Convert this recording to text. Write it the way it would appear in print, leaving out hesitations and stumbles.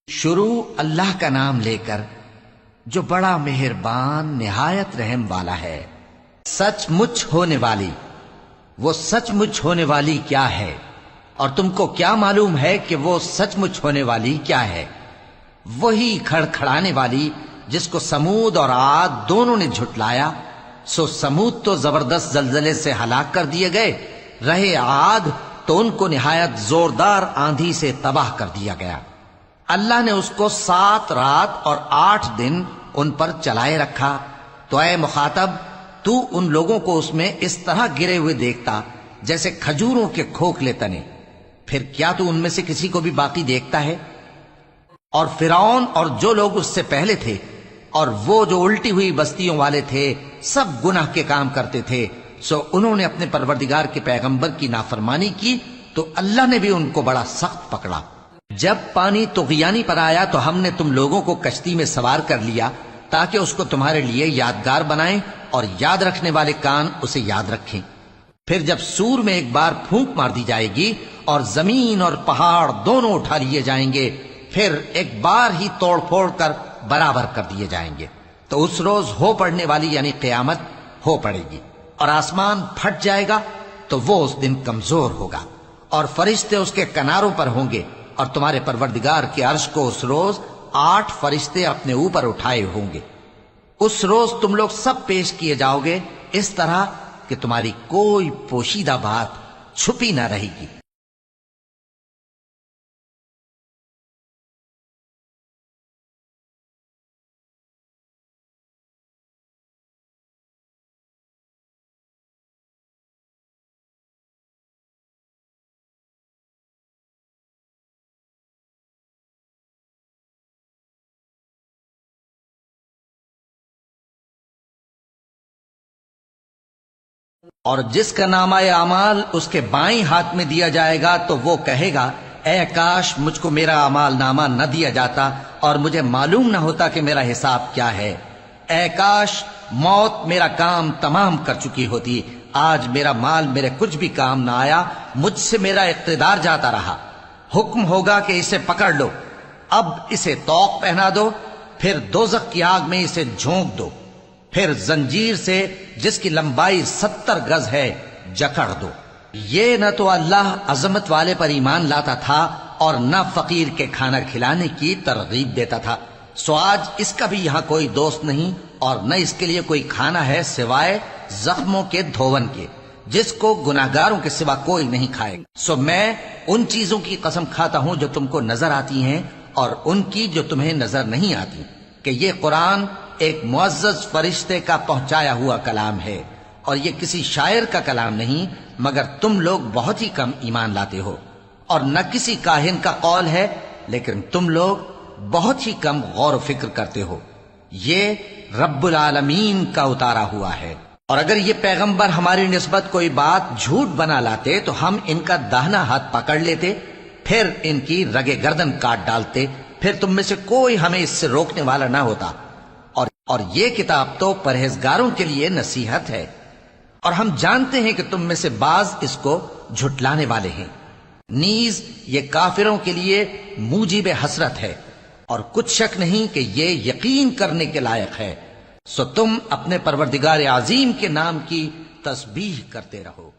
شروع اللہ کا نام لے کر جو بڑا مہربان نہایت رحم والا ہے۔ سچ مچ ہونے والی، وہ سچ مچ ہونے والی کیا ہے؟ اور تم کو کیا معلوم ہے کہ وہ سچ مچ ہونے والی کیا ہے؟ وہی کھڑکھڑانے والی جس کو سمود اور عاد دونوں نے جھٹلایا۔ سو سمود تو زبردست زلزلے سے ہلاک کر دیے گئے، رہے عاد تو ان کو نہایت زوردار آندھی سے تباہ کر دیا گیا۔ اللہ نے اس کو 7 رات اور 8 دن ان پر چلائے رکھا۔ تو اے مخاطب، تو ان لوگوں کو اس میں اس طرح گرے ہوئے دیکھتا جیسے کھجوروں کے کھوکھلے تنے، پھر کیا تو ان میں سے کسی کو بھی باقی دیکھتا ہے؟ اور فرعون اور جو لوگ اس سے پہلے تھے اور وہ جو الٹی ہوئی بستیوں والے تھے، سب گناہ کے کام کرتے تھے، سو انہوں نے اپنے پروردگار کے پیغمبر کی نافرمانی کی تو اللہ نے بھی ان کو بڑا سخت پکڑا۔ جب پانی طغیانی پر آیا تو ہم نے تم لوگوں کو کشتی میں سوار کر لیا تاکہ اس کو تمہارے لیے یادگار بنائیں اور یاد رکھنے والے کان اسے یاد رکھیں۔ پھر جب سور میں ایک بار پھونک مار دی جائے گی اور زمین اور پہاڑ دونوں اٹھا لیے جائیں گے، پھر ایک بار ہی توڑ پھوڑ کر برابر کر دیے جائیں گے، تو اس روز ہو پڑنے والی یعنی قیامت ہو پڑے گی، اور آسمان پھٹ جائے گا تو وہ اس دن کمزور ہوگا، اور فرشتے اس کے کناروں پر ہوں گے، اور تمہارے پروردگار کے عرش کو اس روز 8 فرشتے اپنے اوپر اٹھائے ہوں گے۔ اس روز تم لوگ سب پیش کیے جاؤ گے اس طرح کہ تمہاری کوئی پوشیدہ بات چھپی نہ رہے گی۔ اور جس کا نامہ اعمال اس کے بائیں ہاتھ میں دیا جائے گا تو وہ کہے گا، اے کاش مجھ کو میرا اعمال نامہ نہ دیا جاتا اور مجھے معلوم نہ ہوتا کہ میرا حساب کیا ہے۔ اے کاش موت میرا کام تمام کر چکی ہوتی، آج میرا مال میرے کچھ بھی کام نہ آیا، مجھ سے میرا اقتدار جاتا رہا۔ حکم ہوگا کہ اسے پکڑ لو، اب اسے طوق پہنا دو، پھر دوزخ کی آگ میں اسے جھونک دو، پھر زنجیر سے جس کی لمبائی 70 گز ہے جکڑ دو۔ یہ نہ تو اللہ عظمت والے پر ایمان لاتا تھا اور نہ فقیر کے کھانا کھلانے کی ترغیب دیتا تھا، سو آج اس کا بھی یہاں کوئی دوست نہیں اور نہ اس کے لیے کوئی کھانا ہے سوائے زخموں کے دھون کے، جس کو گناہگاروں کے سوا کوئی نہیں کھائے۔ سو میں ان چیزوں کی قسم کھاتا ہوں جو تم کو نظر آتی ہیں اور ان کی جو تمہیں نظر نہیں آتی، کہ یہ قرآن ایک معزز فرشتے کا پہنچایا ہوا کلام ہے، اور یہ کسی شاعر کا کلام نہیں، مگر تم لوگ بہت ہی کم ایمان لاتے ہو، اور نہ کسی کاہن کا قول ہے، لیکن تم لوگ بہت ہی کم غور و فکر کرتے ہو۔ یہ رب العالمین کا اتارا ہوا ہے۔ اور اگر یہ پیغمبر ہماری نسبت کوئی بات جھوٹ بنا لاتے تو ہم ان کا داہنا ہاتھ پکڑ لیتے، پھر ان کی رگے گردن کاٹ ڈالتے، پھر تم میں سے کوئی ہمیں اس سے روکنے والا نہ ہوتا۔ اور یہ کتاب تو پرہیزگاروں کے لیے نصیحت ہے، اور ہم جانتے ہیں کہ تم میں سے بعض اس کو جھٹلانے والے ہیں۔ نیز یہ کافروں کے لیے موجب حسرت ہے، اور کچھ شک نہیں کہ یہ یقین کرنے کے لائق ہے۔ سو تم اپنے پروردگار عظیم کے نام کی تسبیح کرتے رہو۔